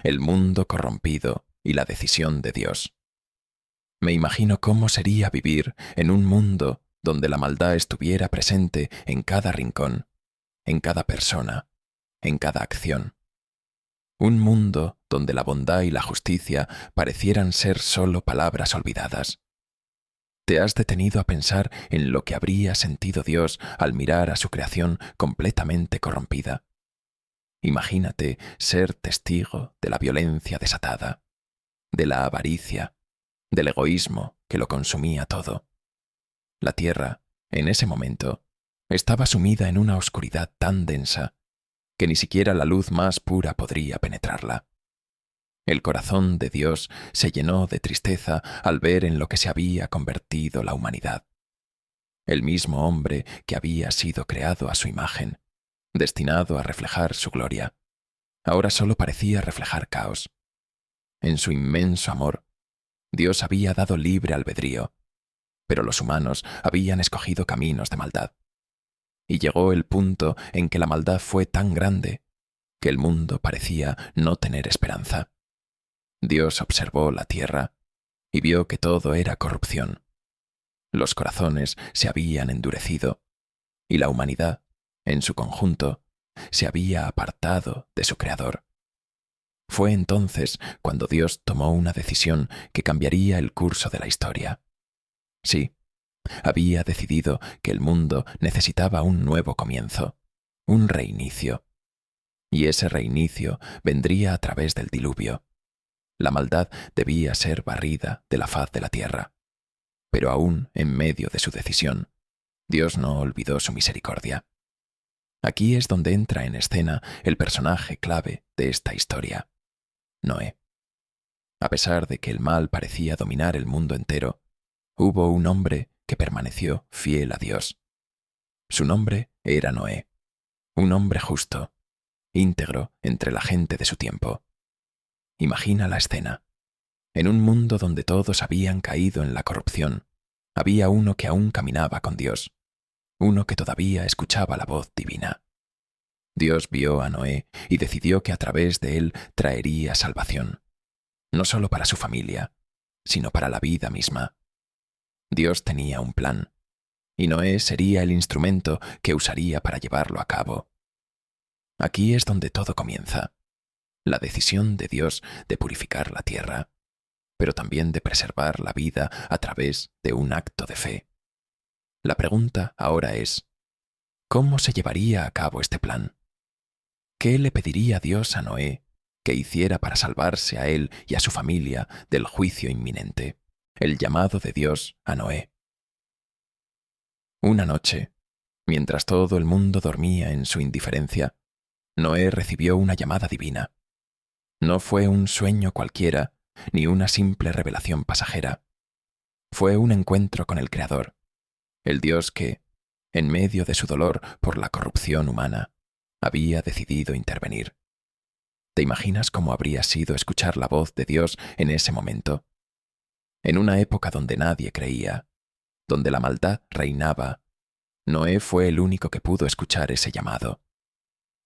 el mundo corrompido y la decisión de Dios. Me imagino cómo sería vivir en un mundo donde la maldad estuviera presente en cada rincón, en cada persona, en cada acción. Un mundo donde la bondad y la justicia parecieran ser solo palabras olvidadas. ¿Te has detenido a pensar en lo que habría sentido Dios al mirar a su creación completamente corrompida? Imagínate ser testigo de la violencia desatada, de la avaricia, del egoísmo que lo consumía todo. La tierra, en ese momento, estaba sumida en una oscuridad tan densa que ni siquiera la luz más pura podría penetrarla. El corazón de Dios se llenó de tristeza al ver en lo que se había convertido la humanidad. El mismo hombre que había sido creado a su imagen, destinado a reflejar su gloria, ahora solo parecía reflejar caos. En su inmenso amor, Dios había dado libre albedrío, pero los humanos habían escogido caminos de maldad. Y llegó el punto en que la maldad fue tan grande que el mundo parecía no tener esperanza. Dios observó la tierra y vio que todo era corrupción. Los corazones se habían endurecido y la humanidad, en su conjunto, se había apartado de su Creador. Fue entonces cuando Dios tomó una decisión que cambiaría el curso de la historia. Sí, había decidido que el mundo necesitaba un nuevo comienzo, un reinicio. Y ese reinicio vendría a través del diluvio. La maldad debía ser barrida de la faz de la tierra. Pero aún en medio de su decisión, Dios no olvidó su misericordia. Aquí es donde entra en escena el personaje clave de esta historia, Noé. A pesar de que el mal parecía dominar el mundo entero, hubo un hombre que permaneció fiel a Dios. Su nombre era Noé, un hombre justo, íntegro entre la gente de su tiempo. Imagina la escena. En un mundo donde todos habían caído en la corrupción, había uno que aún caminaba con Dios, uno que todavía escuchaba la voz divina. Dios vio a Noé y decidió que a través de él traería salvación, no solo para su familia, sino para la vida misma. Dios tenía un plan, y Noé sería el instrumento que usaría para llevarlo a cabo. Aquí es donde todo comienza, la decisión de Dios de purificar la tierra, pero también de preservar la vida a través de un acto de fe. La pregunta ahora es, ¿cómo se llevaría a cabo este plan? ¿Qué le pediría Dios a Noé que hiciera para salvarse a él y a su familia del juicio inminente? El llamado de Dios a Noé. Una noche, mientras todo el mundo dormía en su indiferencia, Noé recibió una llamada divina. No fue un sueño cualquiera, ni una simple revelación pasajera. Fue un encuentro con el Creador, el Dios que, en medio de su dolor por la corrupción humana, había decidido intervenir. ¿Te imaginas cómo habría sido escuchar la voz de Dios en ese momento? En una época donde nadie creía, donde la maldad reinaba, Noé fue el único que pudo escuchar ese llamado.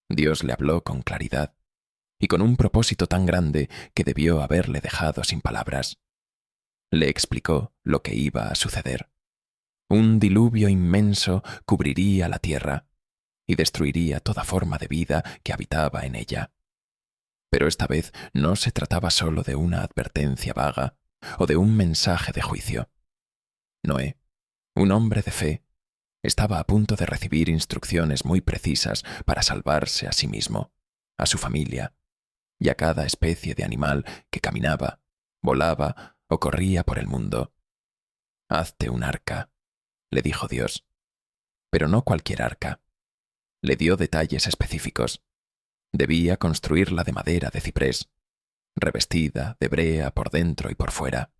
Dios le habló con claridad y con un propósito tan grande que debió haberle dejado sin palabras. Le explicó lo que iba a suceder. Un diluvio inmenso cubriría la tierra y destruiría toda forma de vida que habitaba en ella. Pero esta vez no se trataba solo de una advertencia vaga o de un mensaje de juicio. Noé, un hombre de fe, estaba a punto de recibir instrucciones muy precisas para salvarse a sí mismo, a su familia y a cada especie de animal que caminaba, volaba o corría por el mundo. «Hazte un arca», le dijo Dios, pero no cualquier arca. Le dio detalles específicos. Debía construirla de madera de ciprés, revestida de brea por dentro y por fuera,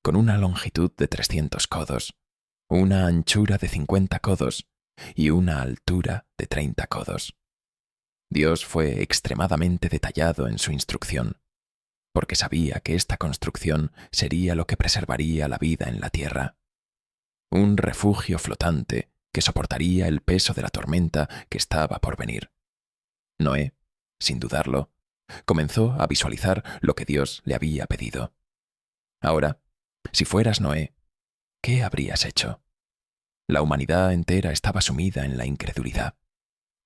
con una longitud de 300 codos, una anchura de 50 codos y una altura de 30 codos. Dios fue extremadamente detallado en su instrucción, porque sabía que esta construcción sería lo que preservaría la vida en la tierra. Un refugio flotante que soportaría el peso de la tormenta que estaba por venir. Noé, sin dudarlo, Comenzó a visualizar lo que Dios le había pedido. Ahora, si fueras Noé, ¿qué habrías hecho? La humanidad entera estaba sumida en la incredulidad,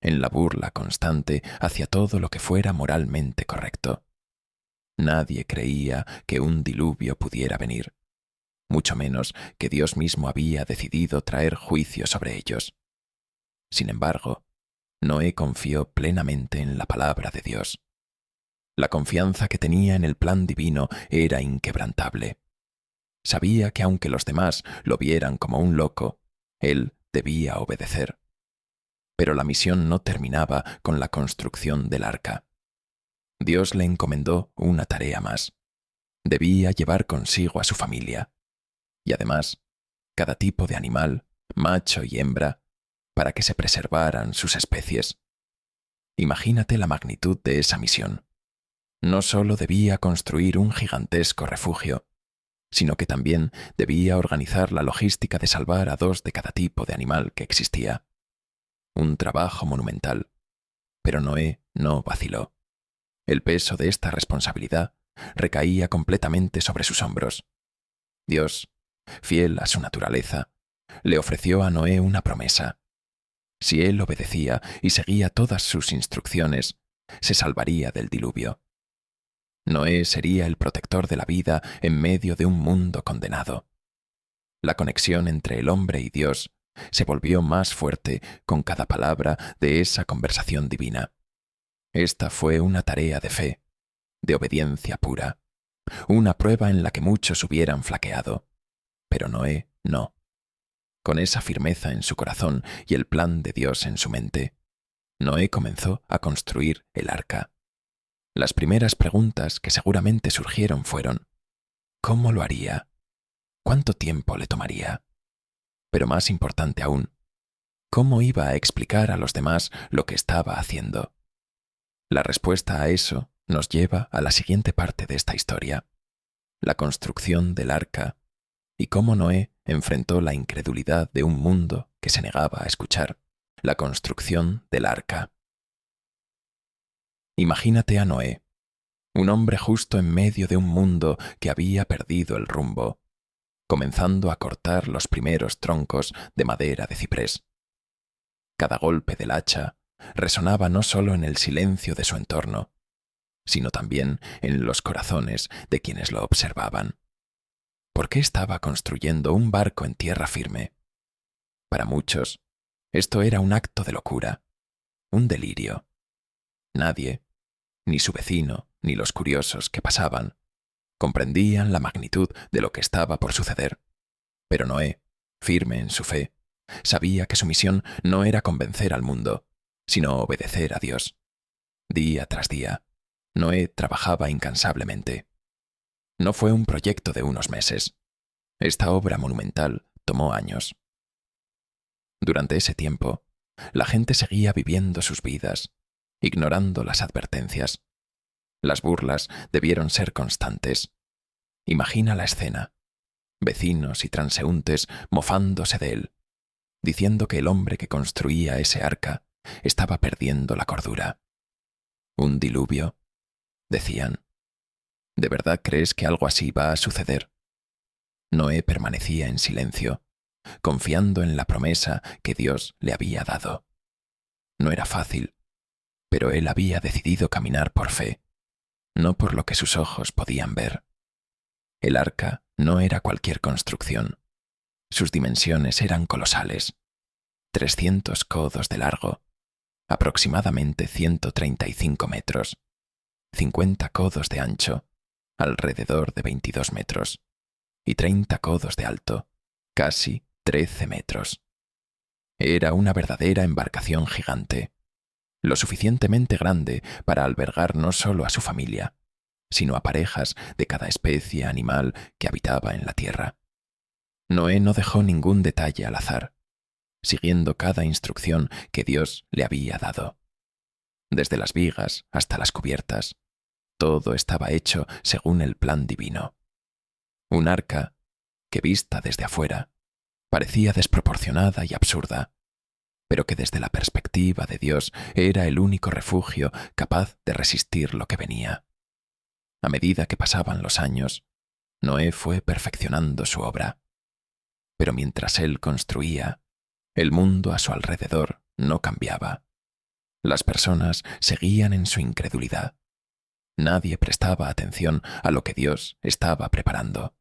en la burla constante hacia todo lo que fuera moralmente correcto. Nadie creía que un diluvio pudiera venir, mucho menos que Dios mismo había decidido traer juicio sobre ellos. Sin embargo, Noé confió plenamente en la palabra de Dios. La confianza que tenía en el plan divino era inquebrantable. Sabía que aunque los demás lo vieran como un loco, él debía obedecer. Pero la misión no terminaba con la construcción del arca. Dios le encomendó una tarea más. Debía llevar consigo a su familia. Y además, cada tipo de animal, macho y hembra, para que se preservaran sus especies. Imagínate la magnitud de esa misión. No solo debía construir un gigantesco refugio, sino que también debía organizar la logística de salvar a 2 de cada tipo de animal que existía. Un trabajo monumental. Pero Noé no vaciló. El peso de esta responsabilidad recaía completamente sobre sus hombros. Dios, fiel a su naturaleza, le ofreció a Noé una promesa. Si él obedecía y seguía todas sus instrucciones, se salvaría del diluvio. Noé sería el protector de la vida en medio de un mundo condenado. La conexión entre el hombre y Dios se volvió más fuerte con cada palabra de esa conversación divina. Esta fue una tarea de fe, de obediencia pura, una prueba en la que muchos hubieran flaqueado, pero Noé no. Con esa firmeza en su corazón y el plan de Dios en su mente, Noé comenzó a construir el arca. Las primeras preguntas que seguramente surgieron fueron: ¿cómo lo haría? ¿Cuánto tiempo le tomaría? Pero más importante aún, ¿cómo iba a explicar a los demás lo que estaba haciendo? La respuesta a eso nos lleva a la siguiente parte de esta historia: la construcción del arca y cómo Noé enfrentó la incredulidad de un mundo que se negaba a escuchar. La construcción del arca. Imagínate a Noé, un hombre justo en medio de un mundo que había perdido el rumbo, comenzando a cortar los primeros troncos de madera de ciprés. Cada golpe del hacha resonaba no solo en el silencio de su entorno, sino también en los corazones de quienes lo observaban. ¿Por qué estaba construyendo un barco en tierra firme? Para muchos, esto era un acto de locura, un delirio. Nadie, ni su vecino, ni los curiosos que pasaban, comprendían la magnitud de lo que estaba por suceder. Pero Noé, firme en su fe, sabía que su misión no era convencer al mundo, sino obedecer a Dios. Día tras día, Noé trabajaba incansablemente. No fue un proyecto de unos meses. Esta obra monumental tomó años. Durante ese tiempo, la gente seguía viviendo sus vidas, ignorando las advertencias. Las burlas debieron ser constantes. Imagina la escena: vecinos y transeúntes mofándose de él, diciendo que el hombre que construía ese arca estaba perdiendo la cordura. ¿Un diluvio?, decían. ¿De verdad crees que algo así va a suceder? Noé permanecía en silencio, confiando en la promesa que Dios le había dado. No era fácil, pero él había decidido caminar por fe, no por lo que sus ojos podían ver. El arca no era cualquier construcción. Sus dimensiones eran colosales: 300 codos de largo, aproximadamente 135 metros, 50 codos de ancho, alrededor de 22 metros, y 30 codos de alto, casi 13 metros. Era una verdadera embarcación gigante, lo suficientemente grande para albergar no solo a su familia, sino a parejas de cada especie animal que habitaba en la tierra. Noé no dejó ningún detalle al azar, siguiendo cada instrucción que Dios le había dado. Desde las vigas hasta las cubiertas, todo estaba hecho según el plan divino. Un arca que, vista desde afuera, parecía desproporcionada y absurda, pero que desde la perspectiva de Dios era el único refugio capaz de resistir lo que venía. A medida que pasaban los años, Noé fue perfeccionando su obra. Pero mientras él construía, el mundo a su alrededor no cambiaba. Las personas seguían en su incredulidad. Nadie prestaba atención a lo que Dios estaba preparando.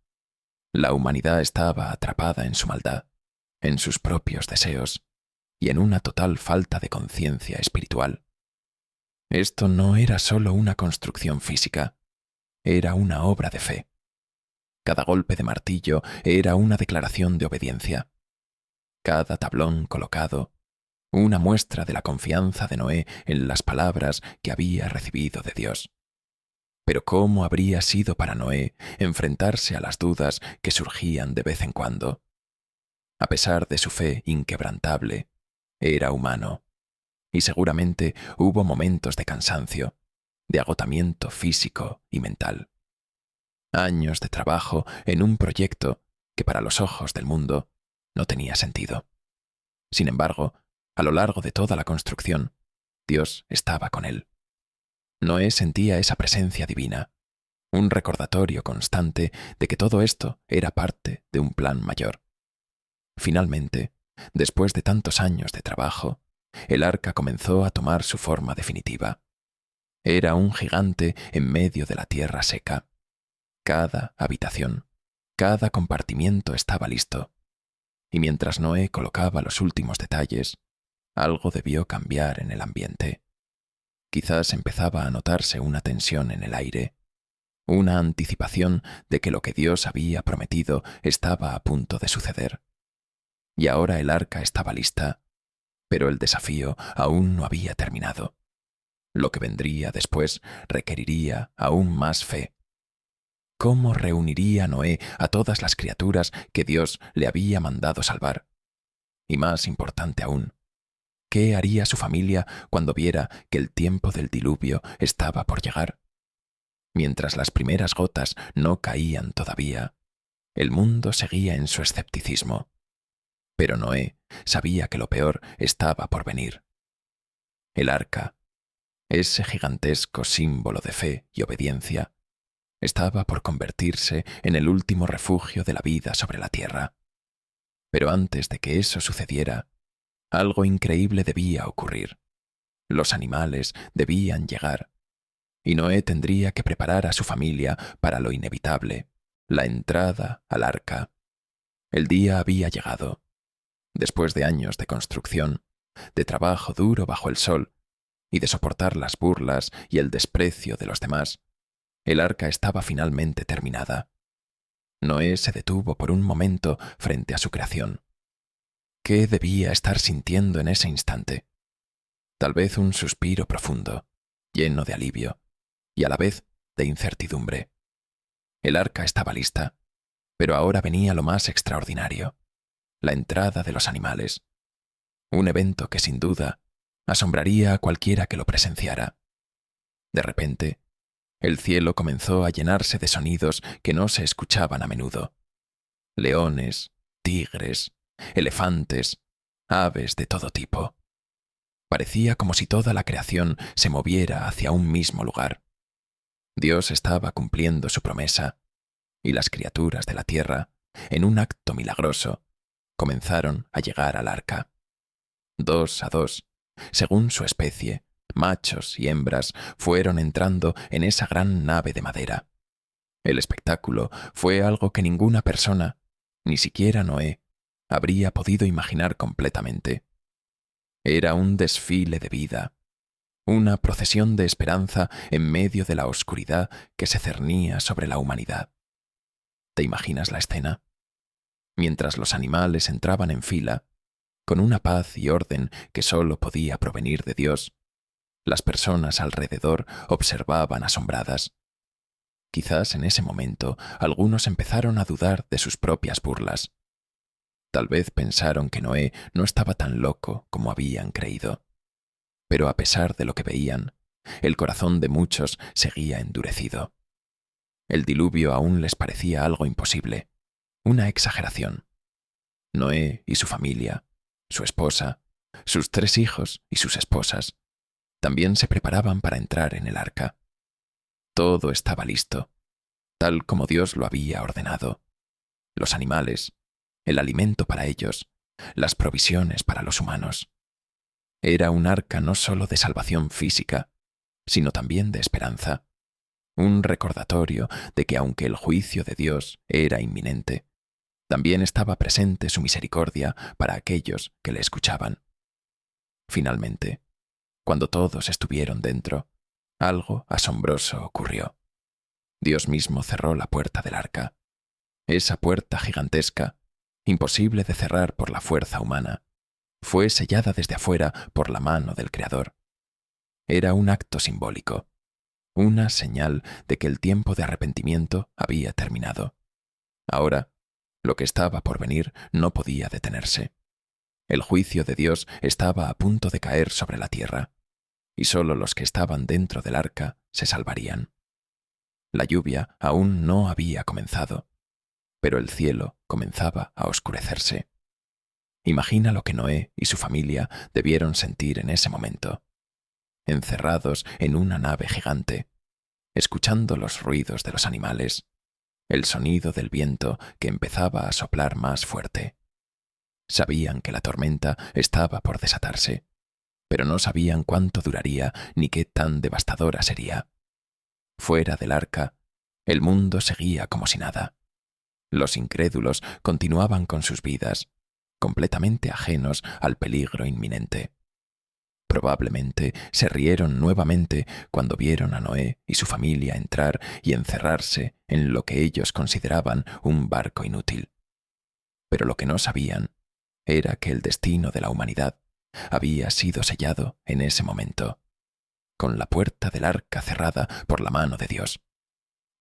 La humanidad estaba atrapada en su maldad, en sus propios deseos y en una total falta de conciencia espiritual. Esto no era solo una construcción física, era una obra de fe. Cada golpe de martillo era una declaración de obediencia. Cada tablón colocado, una muestra de la confianza de Noé en las palabras que había recibido de Dios. Pero ¿cómo habría sido para Noé enfrentarse a las dudas que surgían de vez en cuando? A pesar de su fe inquebrantable, era humano, y seguramente hubo momentos de cansancio, de agotamiento físico y mental. Años de trabajo en un proyecto que para los ojos del mundo no tenía sentido. Sin embargo, a lo largo de toda la construcción, Dios estaba con él. Noé sentía esa presencia divina, un recordatorio constante de que todo esto era parte de un plan mayor. Finalmente, después de tantos años de trabajo, el arca comenzó a tomar su forma definitiva. Era un gigante en medio de la tierra seca. Cada habitación, cada compartimiento estaba listo. Y mientras Noé colocaba los últimos detalles, algo debió cambiar en el ambiente. Quizás empezaba a notarse una tensión en el aire, una anticipación de que lo que Dios había prometido estaba a punto de suceder. Y ahora el arca estaba lista, pero el desafío aún no había terminado. Lo que vendría después requeriría aún más fe. ¿Cómo reuniría Noé a todas las criaturas que Dios le había mandado salvar? Y más importante aún, ¿qué haría su familia cuando viera que el tiempo del diluvio estaba por llegar? Mientras las primeras gotas no caían todavía, el mundo seguía en su escepticismo. Pero Noé sabía que lo peor estaba por venir. El arca, ese gigantesco símbolo de fe y obediencia, estaba por convertirse en el último refugio de la vida sobre la tierra. Pero antes de que eso sucediera, algo increíble debía ocurrir. Los animales debían llegar, y Noé tendría que preparar a su familia para lo inevitable, la entrada al arca. El día había llegado. Después de años de construcción, de trabajo duro bajo el sol y de soportar las burlas y el desprecio de los demás, el arca estaba finalmente terminada. Noé se detuvo por un momento frente a su creación. ¿Qué debía estar sintiendo en ese instante? Tal vez un suspiro profundo, lleno de alivio, y a la vez de incertidumbre. El arca estaba lista, pero ahora venía lo más extraordinario, la entrada de los animales. Un evento que sin duda asombraría a cualquiera que lo presenciara. De repente, el cielo comenzó a llenarse de sonidos que no se escuchaban a menudo. Leones, tigres, elefantes, aves de todo tipo. Parecía como si toda la creación se moviera hacia un mismo lugar. Dios estaba cumpliendo su promesa, y las criaturas de la tierra, en un acto milagroso, comenzaron a llegar al arca. 2 a 2, según su especie, machos y hembras fueron entrando en esa gran nave de madera. El espectáculo fue algo que ninguna persona, ni siquiera Noé, habría podido imaginar completamente. Era un desfile de vida, una procesión de esperanza en medio de la oscuridad que se cernía sobre la humanidad. ¿Te imaginas la escena? Mientras los animales entraban en fila, con una paz y orden que solo podía provenir de Dios, las personas alrededor observaban asombradas. Quizás en ese momento algunos empezaron a dudar de sus propias burlas. Tal vez pensaron que Noé no estaba tan loco como habían creído. Pero a pesar de lo que veían, el corazón de muchos seguía endurecido. El diluvio aún les parecía algo imposible, una exageración. Noé y su familia, su esposa, Sus 3 hijos y sus esposas también se preparaban para entrar en el arca. Todo estaba listo, tal como Dios lo había ordenado. Los animales, el alimento para ellos, las provisiones para los humanos. Era un arca no solo de salvación física, sino también de esperanza, un recordatorio de que aunque el juicio de Dios era inminente, también estaba presente su misericordia para aquellos que le escuchaban. Finalmente, cuando todos estuvieron dentro, algo asombroso ocurrió. Dios mismo cerró la puerta del arca. Esa puerta gigantesca, imposible de cerrar por la fuerza humana, fue sellada desde afuera por la mano del Creador. Era un acto simbólico, una señal de que el tiempo de arrepentimiento había terminado. Ahora, lo que estaba por venir no podía detenerse. El juicio de Dios estaba a punto de caer sobre la tierra, y solo los que estaban dentro del arca se salvarían. La lluvia aún no había comenzado, pero el cielo comenzaba a oscurecerse. Imagina lo que Noé y su familia debieron sentir en ese momento, encerrados en una nave gigante, escuchando los ruidos de los animales, el sonido del viento que empezaba a soplar más fuerte. Sabían que la tormenta estaba por desatarse, pero no sabían cuánto duraría ni qué tan devastadora sería. Fuera del arca, el mundo seguía como si nada. Los incrédulos continuaban con sus vidas, completamente ajenos al peligro inminente. Probablemente se rieron nuevamente cuando vieron a Noé y su familia entrar y encerrarse en lo que ellos consideraban un barco inútil. Pero lo que no sabían era que el destino de la humanidad había sido sellado en ese momento, con la puerta del arca cerrada por la mano de Dios.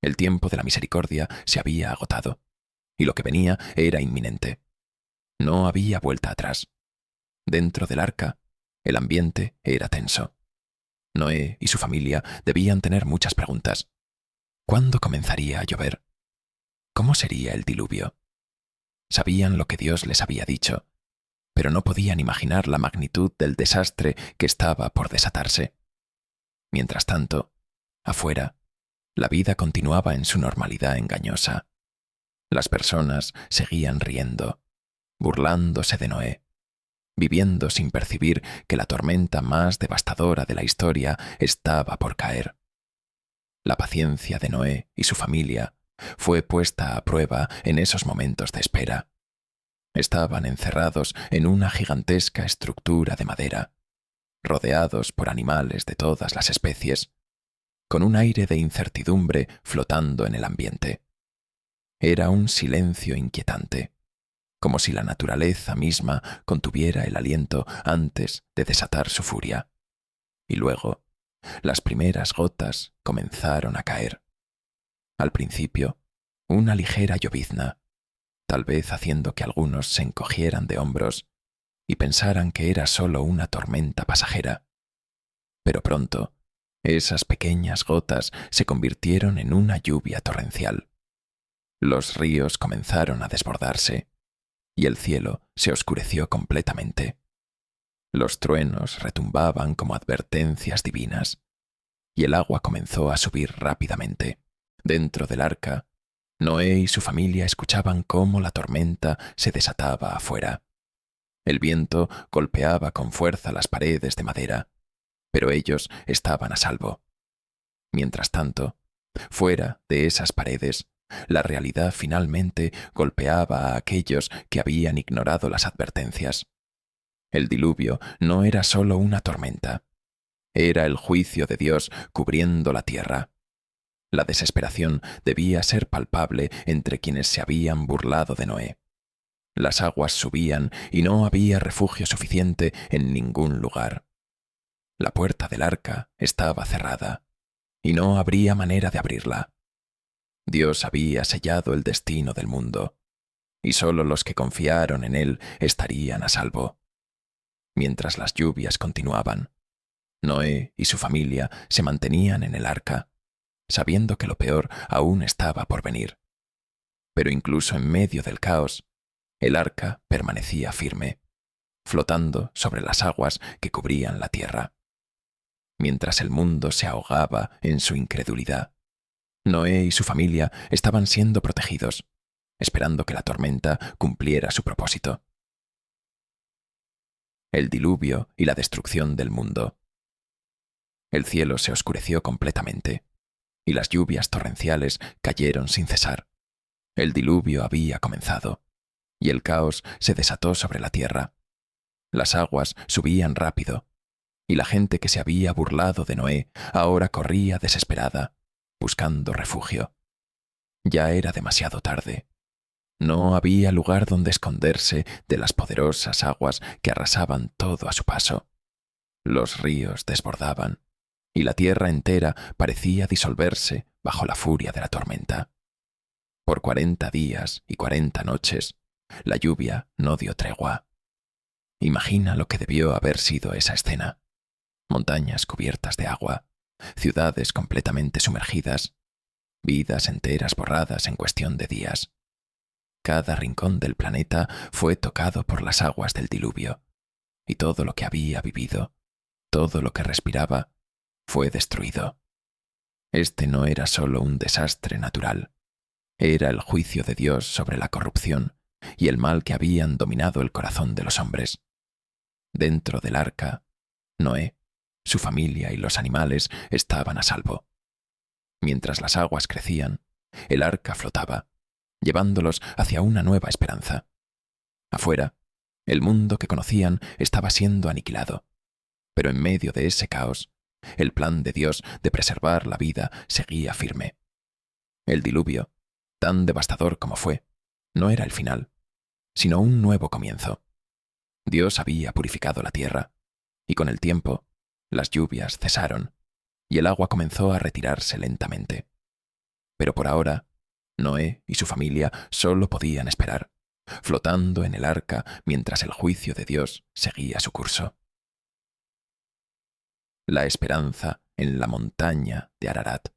El tiempo de la misericordia se había agotado, y lo que venía era inminente. No había vuelta atrás. Dentro del arca, el ambiente era tenso. Noé y su familia debían tener muchas preguntas. ¿Cuándo comenzaría a llover? ¿Cómo sería el diluvio? Sabían lo que Dios les había dicho, pero no podían imaginar la magnitud del desastre que estaba por desatarse. Mientras tanto, afuera, la vida continuaba en su normalidad engañosa. Las personas seguían riendo, burlándose de Noé, viviendo sin percibir que la tormenta más devastadora de la historia estaba por caer. La paciencia de Noé y su familia fue puesta a prueba en esos momentos de espera. Estaban encerrados en una gigantesca estructura de madera, rodeados por animales de todas las especies, con un aire de incertidumbre flotando en el ambiente. Era un silencio inquietante, como si la naturaleza misma contuviera el aliento antes de desatar su furia. Y luego, las primeras gotas comenzaron a caer. Al principio, una ligera llovizna, tal vez haciendo que algunos se encogieran de hombros y pensaran que era solo una tormenta pasajera. Pero pronto, esas pequeñas gotas se convirtieron en una lluvia torrencial. Los ríos comenzaron a desbordarse y el cielo se oscureció completamente. Los truenos retumbaban como advertencias divinas y el agua comenzó a subir rápidamente. Dentro del arca, Noé y su familia escuchaban cómo la tormenta se desataba afuera. El viento golpeaba con fuerza las paredes de madera, pero ellos estaban a salvo. Mientras tanto, fuera de esas paredes, la realidad finalmente golpeaba a aquellos que habían ignorado las advertencias. El diluvio no era solo una tormenta, era el juicio de Dios cubriendo la tierra. La desesperación debía ser palpable entre quienes se habían burlado de Noé. Las aguas subían y no había refugio suficiente en ningún lugar. La puerta del arca estaba cerrada y no habría manera de abrirla. Dios había sellado el destino del mundo y solo los que confiaron en él estarían a salvo. Mientras las lluvias continuaban, Noé y su familia se mantenían en el arca, sabiendo que lo peor aún estaba por venir. Pero incluso en medio del caos, el arca permanecía firme, flotando sobre las aguas que cubrían la tierra. Mientras el mundo se ahogaba en su incredulidad, Noé y su familia estaban siendo protegidos, esperando que la tormenta cumpliera su propósito. El diluvio y la destrucción del mundo. El cielo se oscureció completamente, y las lluvias torrenciales cayeron sin cesar. El diluvio había comenzado, y el caos se desató sobre la tierra. Las aguas subían rápido, y la gente que se había burlado de Noé ahora corría desesperada, buscando refugio. Ya era demasiado tarde. No había lugar donde esconderse de las poderosas aguas que arrasaban todo a su paso. Los ríos desbordaban, y la tierra entera parecía disolverse bajo la furia de la tormenta. Por 40 días y 40 noches, la lluvia no dio tregua. Imagina lo que debió haber sido esa escena. Montañas cubiertas de agua, ciudades completamente sumergidas, vidas enteras borradas en cuestión de días. Cada rincón del planeta fue tocado por las aguas del diluvio, y todo lo que había vivido, todo lo que respiraba, fue destruido. Este no era solo un desastre natural, era el juicio de Dios sobre la corrupción y el mal que habían dominado el corazón de los hombres. Dentro del arca, Noé, su familia y los animales estaban a salvo. Mientras las aguas crecían, el arca flotaba, llevándolos hacia una nueva esperanza. Afuera, el mundo que conocían estaba siendo aniquilado, pero en medio de ese caos, el plan de Dios de preservar la vida seguía firme. El diluvio, tan devastador como fue, no era el final, sino un nuevo comienzo. Dios había purificado la tierra, y con el tiempo, las lluvias cesaron, y el agua comenzó a retirarse lentamente. Pero por ahora, Noé y su familia solo podían esperar, flotando en el arca mientras el juicio de Dios seguía su curso. La esperanza en la montaña de Ararat.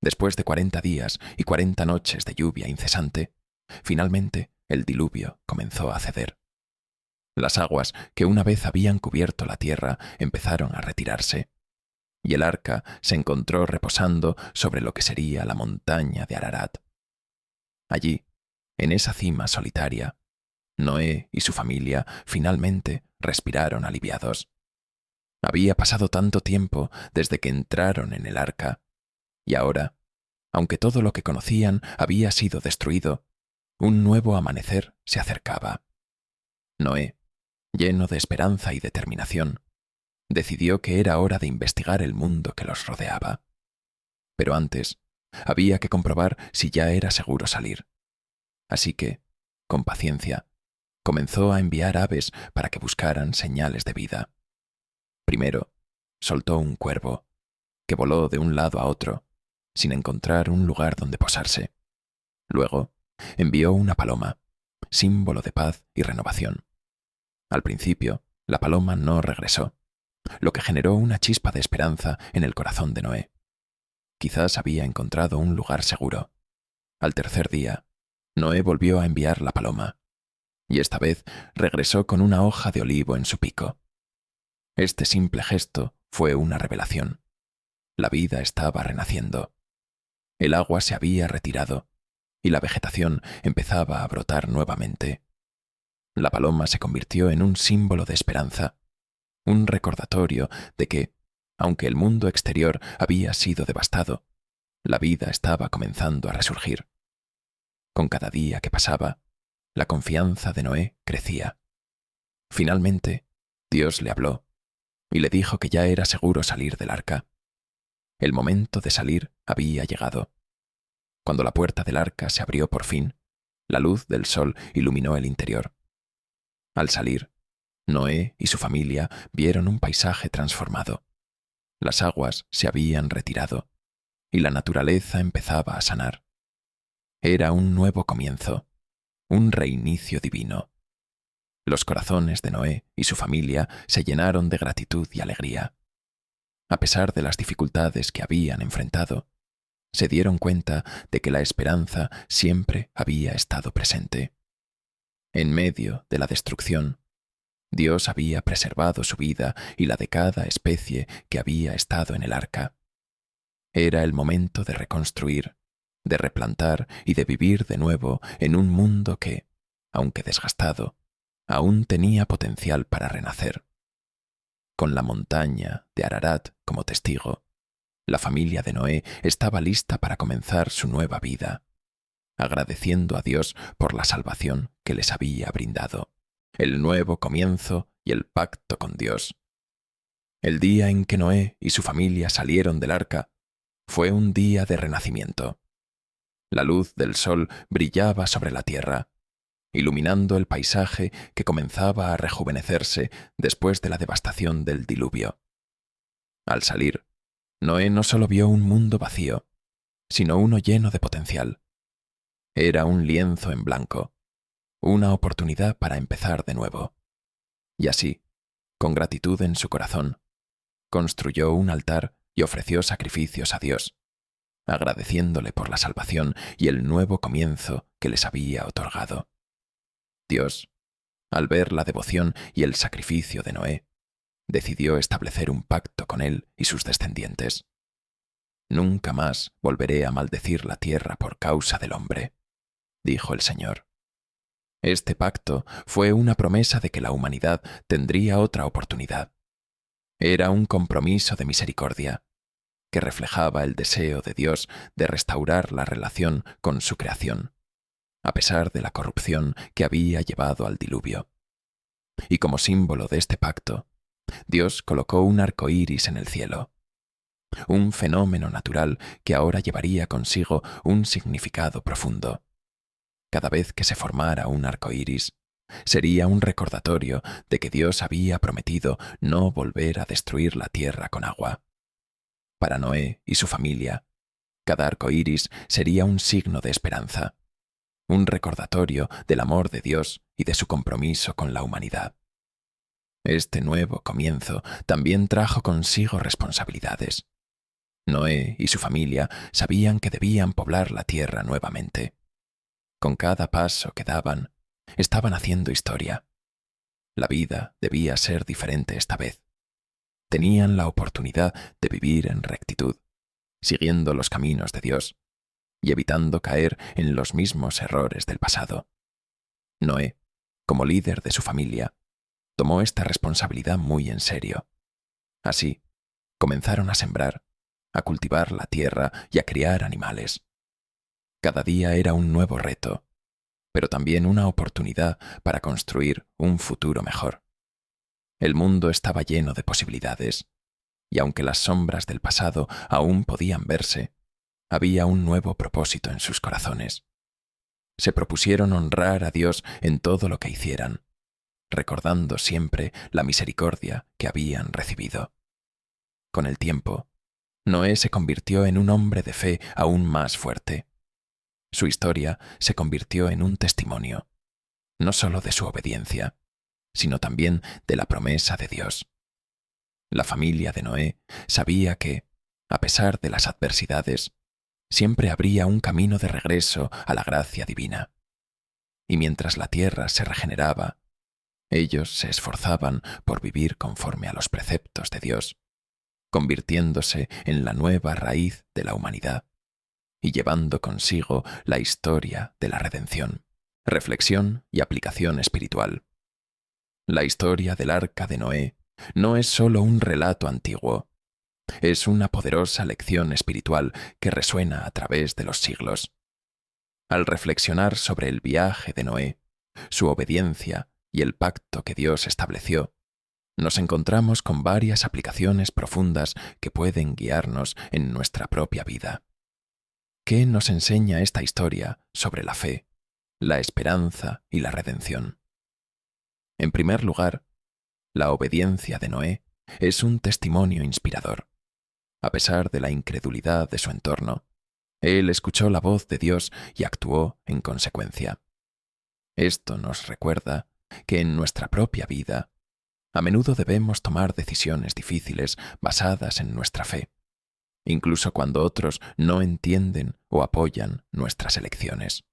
Después de 40 días y 40 noches de lluvia incesante, finalmente el diluvio comenzó a ceder. Las aguas que una vez habían cubierto la tierra empezaron a retirarse, y el arca se encontró reposando sobre lo que sería la montaña de Ararat. Allí, en esa cima solitaria, Noé y su familia finalmente respiraron aliviados. Había pasado tanto tiempo desde que entraron en el arca, y ahora, aunque todo lo que conocían había sido destruido, un nuevo amanecer se acercaba. Noé, lleno de esperanza y determinación, decidió que era hora de investigar el mundo que los rodeaba. Pero antes, había que comprobar si ya era seguro salir. Así que, con paciencia, comenzó a enviar aves para que buscaran señales de vida. Primero, soltó un cuervo, que voló de un lado a otro, sin encontrar un lugar donde posarse. Luego, envió una paloma, símbolo de paz y renovación. Al principio, la paloma no regresó, lo que generó una chispa de esperanza en el corazón de Noé. Quizás había encontrado un lugar seguro. Al tercer día, Noé volvió a enviar la paloma, y esta vez regresó con una hoja de olivo en su pico. Este simple gesto fue una revelación. La vida estaba renaciendo. El agua se había retirado, y la vegetación empezaba a brotar nuevamente. La paloma se convirtió en un símbolo de esperanza, un recordatorio de que, aunque el mundo exterior había sido devastado, la vida estaba comenzando a resurgir. Con cada día que pasaba, la confianza de Noé crecía. Finalmente, Dios le habló y le dijo que ya era seguro salir del arca. El momento de salir había llegado. Cuando la puerta del arca se abrió por fin, la luz del sol iluminó el interior. Al salir, Noé y su familia vieron un paisaje transformado. Las aguas se habían retirado y la naturaleza empezaba a sanar. Era un nuevo comienzo, un reinicio divino. Los corazones de Noé y su familia se llenaron de gratitud y alegría. A pesar de las dificultades que habían enfrentado, se dieron cuenta de que la esperanza siempre había estado presente. En medio de la destrucción, Dios había preservado su vida y la de cada especie que había estado en el arca. Era el momento de reconstruir, de replantar y de vivir de nuevo en un mundo que, aunque desgastado, aún tenía potencial para renacer. Con la montaña de Ararat como testigo, la familia de Noé estaba lista para comenzar su nueva vida, agradeciendo a Dios por la salvación que les había brindado, el nuevo comienzo y el pacto con Dios. El día en que Noé y su familia salieron del arca fue un día de renacimiento. La luz del sol brillaba sobre la tierra, iluminando el paisaje que comenzaba a rejuvenecerse después de la devastación del diluvio. Al salir, Noé no solo vio un mundo vacío, sino uno lleno de potencial. Era un lienzo en blanco, una oportunidad para empezar de nuevo. Y así, con gratitud en su corazón, construyó un altar y ofreció sacrificios a Dios, agradeciéndole por la salvación y el nuevo comienzo que les había otorgado. Dios, al ver la devoción y el sacrificio de Noé, decidió establecer un pacto con él y sus descendientes. Nunca más volveré a maldecir la tierra por causa del hombre, dijo el Señor. Este pacto fue una promesa de que la humanidad tendría otra oportunidad. Era un compromiso de misericordia, que reflejaba el deseo de Dios de restaurar la relación con su creación, a pesar de la corrupción que había llevado al diluvio. Y como símbolo de este pacto, Dios colocó un arco iris en el cielo, un fenómeno natural que ahora llevaría consigo un significado profundo. Cada vez que se formara un arco iris, sería un recordatorio de que Dios había prometido no volver a destruir la tierra con agua. Para Noé y su familia, cada arco iris sería un signo de esperanza, un recordatorio del amor de Dios y de su compromiso con la humanidad. Este nuevo comienzo también trajo consigo responsabilidades. Noé y su familia sabían que debían poblar la tierra nuevamente. Con cada paso que daban, estaban haciendo historia. La vida debía ser diferente esta vez. Tenían la oportunidad de vivir en rectitud, siguiendo los caminos de Dios y evitando caer en los mismos errores del pasado. Noé, como líder de su familia, tomó esta responsabilidad muy en serio. Así, comenzaron a sembrar, a cultivar la tierra y a criar animales. Cada día era un nuevo reto, pero también una oportunidad para construir un futuro mejor. El mundo estaba lleno de posibilidades, y aunque las sombras del pasado aún podían verse, había un nuevo propósito en sus corazones. Se propusieron honrar a Dios en todo lo que hicieran, recordando siempre la misericordia que habían recibido. Con el tiempo, Noé se convirtió en un hombre de fe aún más fuerte. Su historia se convirtió en un testimonio, no solo de su obediencia, sino también de la promesa de Dios. La familia de Noé sabía que, a pesar de las adversidades, siempre habría un camino de regreso a la gracia divina. Y mientras la tierra se regeneraba, ellos se esforzaban por vivir conforme a los preceptos de Dios, convirtiéndose en la nueva raíz de la humanidad y llevando consigo la historia de la redención, reflexión y aplicación espiritual. La historia del arca de Noé no es solo un relato antiguo, es una poderosa lección espiritual que resuena a través de los siglos. Al reflexionar sobre el viaje de Noé, su obediencia y el pacto que Dios estableció, nos encontramos con varias aplicaciones profundas que pueden guiarnos en nuestra propia vida. ¿Qué nos enseña esta historia sobre la fe, la esperanza y la redención? En primer lugar, la obediencia de Noé es un testimonio inspirador. A pesar de la incredulidad de su entorno, él escuchó la voz de Dios y actuó en consecuencia. Esto nos recuerda que en nuestra propia vida, a menudo debemos tomar decisiones difíciles basadas en nuestra fe, incluso cuando otros no entienden o apoyan nuestras elecciones.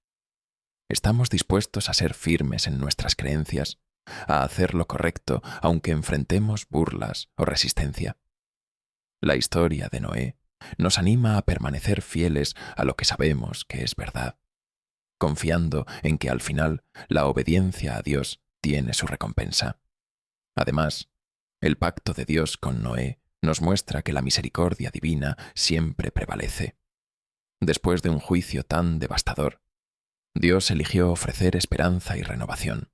¿Estamos dispuestos a ser firmes en nuestras creencias a hacer lo correcto aunque enfrentemos burlas o resistencia. La historia de Noé nos anima a permanecer fieles a lo que sabemos que es verdad, confiando en que al final la obediencia a Dios tiene su recompensa. Además, el pacto de Dios con Noé nos muestra que la misericordia divina siempre prevalece. Después de un juicio tan devastador, Dios eligió ofrecer esperanza y renovación.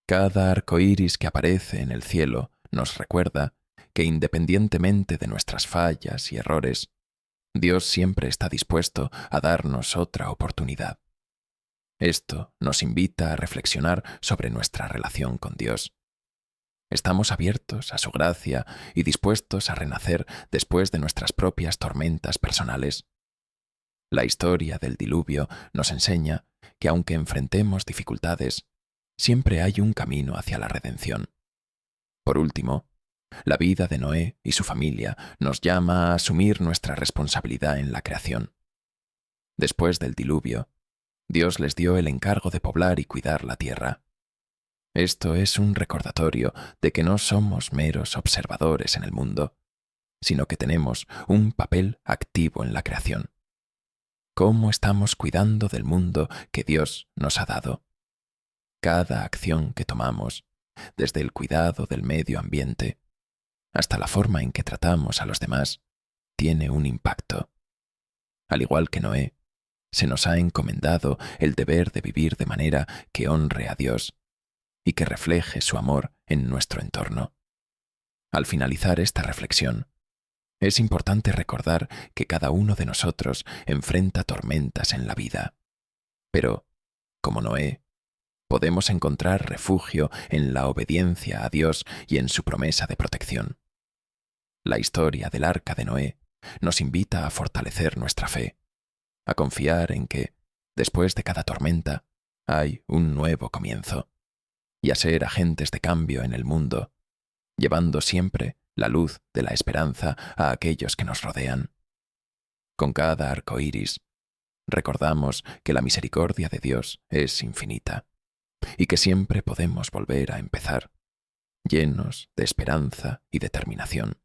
Cada arco iris que aparece en el cielo nos recuerda que independientemente de nuestras fallas y errores, Dios siempre está dispuesto a darnos otra oportunidad. Esto nos invita a reflexionar sobre nuestra relación con Dios. ¿Estamos abiertos a su gracia y dispuestos a renacer después de nuestras propias tormentas personales? La historia del diluvio nos enseña que aunque enfrentemos dificultades, siempre hay un camino hacia la redención. Por último, la vida de Noé y su familia nos llama a asumir nuestra responsabilidad en la creación. Después del diluvio, Dios les dio el encargo de poblar y cuidar la tierra. Esto es un recordatorio de que no somos meros observadores en el mundo, sino que tenemos un papel activo en la creación. ¿Cómo estamos cuidando del mundo que Dios nos ha dado? Cada acción que tomamos, desde el cuidado del medio ambiente hasta la forma en que tratamos a los demás, tiene un impacto. Al igual que Noé, se nos ha encomendado el deber de vivir de manera que honre a Dios y que refleje su amor en nuestro entorno. Al finalizar esta reflexión, es importante recordar que cada uno de nosotros enfrenta tormentas en la vida. Pero, como Noé, podemos encontrar refugio en la obediencia a Dios y en su promesa de protección. La historia del arca de Noé nos invita a fortalecer nuestra fe, a confiar en que, después de cada tormenta, hay un nuevo comienzo, y a ser agentes de cambio en el mundo, llevando siempre la luz de la esperanza a aquellos que nos rodean. Con cada arco iris, recordamos que la misericordia de Dios es infinita y que siempre podemos volver a empezar, llenos de esperanza y determinación.